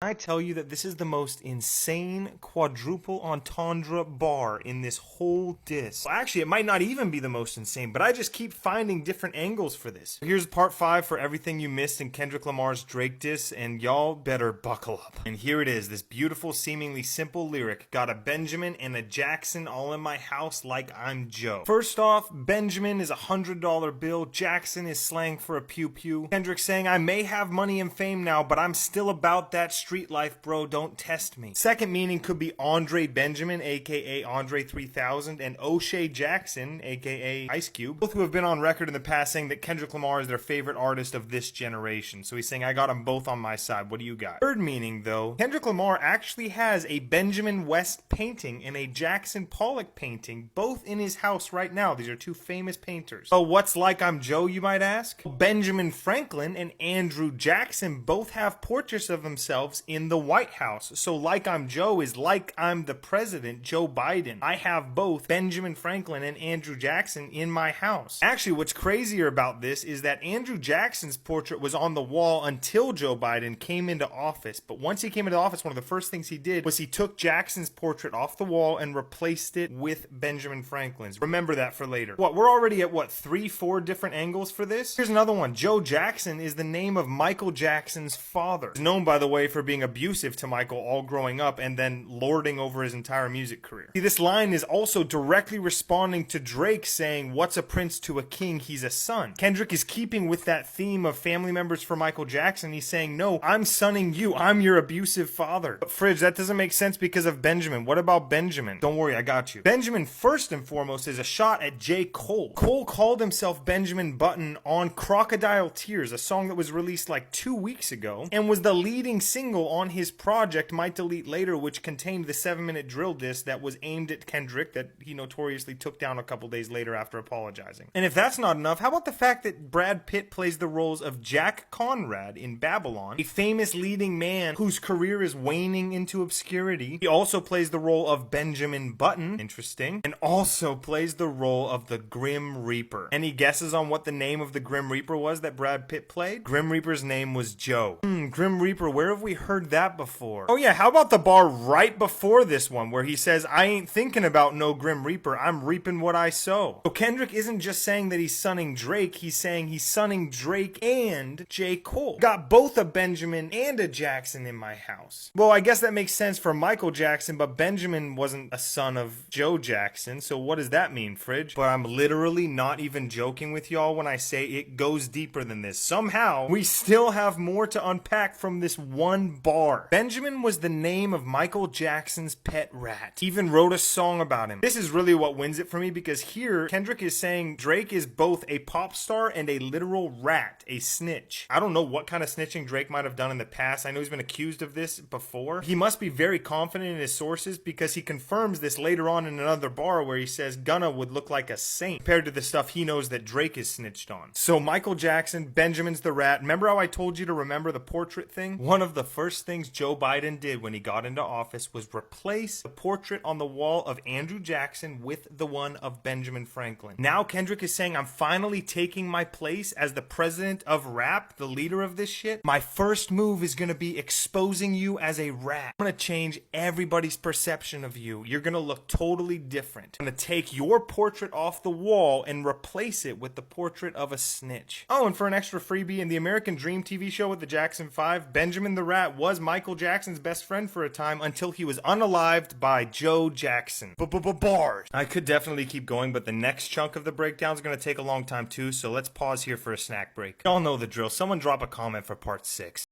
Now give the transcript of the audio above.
I tell you that this is the most insane quadruple entendre bar in this whole disc. Well, actually, it might not even be the most insane, but I just keep finding different angles for this. Here's part 5 for everything you missed in Kendrick Lamar's Drake diss, and y'all better buckle up. And here it is, this beautiful, seemingly simple lyric. Got a Benjamin and a Jackson all in my house like I'm Joe. First off, Benjamin is a $100 bill. Jackson is slang for a pew-pew. Kendrick saying, I may have money and fame now, but I'm still about that street life, bro, don't test me. Second meaning could be Andre Benjamin, aka Andre 3000, and O'Shea Jackson, aka Ice Cube, both who have been on record in the past saying that Kendrick Lamar is their favorite artist of this generation. So he's saying, I got them both on my side. What do you got? Third meaning, though, Kendrick Lamar actually has a Benjamin West painting and a Jackson Pollock painting, both in his house right now. These are two famous painters. So what's Like I'm Joe, you might ask? Benjamin Franklin and Andrew Jackson both have portraits of themselves in the White House. So Like I'm Joe is like I'm the president, Joe Biden. I have both Benjamin Franklin and Andrew Jackson in my house. Actually, what's crazier about this is that Andrew Jackson's portrait was on the wall until Joe Biden came into office. But once he came into office, one of the first things he did was he took Jackson's portrait off the wall and replaced it with Benjamin Franklin's. Remember that for later. What, we're already at what, 3-4 different angles for this? Here's another one. Joe Jackson is the name of Michael Jackson's father. He's known, by the way, for being abusive to Michael all growing up and then lording over his entire music career. See, this line is also directly responding to Drake saying, what's a prince to a king? He's a son. Kendrick is keeping with that theme of family members for Michael Jackson. He's saying, no, I'm sonning you. I'm your abusive father. But Fridge, that doesn't make sense because of Benjamin. What about Benjamin? Don't worry, I got you. Benjamin, first and foremost, is a shot at J. Cole. Cole called himself Benjamin Button on Crocodile Tears, a song that was released like 2 weeks ago, and was the leading single on his project Might Delete Later, which contained the 7-minute drill diss that was aimed at Kendrick that he notoriously took down a couple days later after apologizing. And if that's not enough, how about the fact that Brad Pitt plays the roles of Jack Conrad in Babylon, a famous leading man whose career is waning into obscurity. He also plays the role of Benjamin Button, interesting, and also plays the role of the Grim Reaper. Any guesses on what the name of the Grim Reaper was that Brad Pitt played? Grim Reaper's name was Joe. Grim Reaper, where have we heard that before? Oh yeah, how about the bar right before this one where he says, I ain't thinking about no Grim Reaper, I'm reaping what I sow. So Kendrick isn't just saying that he's sonning Drake, he's saying he's sonning Drake and J. Cole. Got both a Benjamin and a Jackson in my house. Well, I guess that makes sense for Michael Jackson, but Benjamin wasn't a son of Joe Jackson, so what does that mean, Fridge? But I'm literally not even joking with y'all when I say it goes deeper than this. Somehow, we still have more to unpack from this one bar. Benjamin was the name of Michael Jackson's pet rat. He even wrote a song about him. This is really what wins it for me because here, Kendrick is saying Drake is both a pop star and a literal rat, a snitch. I don't know what kind of snitching Drake might have done in the past. I know he's been accused of this before. He must be very confident in his sources because he confirms this later on in another bar where he says Gunna would look like a saint compared to the stuff he knows that Drake is snitched on. So Michael Jackson, Benjamin's the rat. Remember how I told you to remember the portrait thing? One of the first things Joe Biden did when he got into office was replace the portrait on the wall of Andrew Jackson with the one of Benjamin Franklin. Now Kendrick is saying, I'm finally taking my place as the president of rap, the leader of this shit. My first move is going to be exposing you as a rat. I'm going to change everybody's perception of you. You're going to look totally different. I'm going to take your portrait off the wall and replace it with the portrait of a snitch. Oh, and for an extra freebie, in the American Dream TV show with the Jackson 5, Benjamin the Rat was Michael Jackson's best friend for a time until he was unalived by Joe Jackson. Bars. I could definitely keep going, but the next chunk of the breakdown is going to take a long time too, so let's pause here for a snack break. Y'all know the drill. Someone drop a comment for part 6.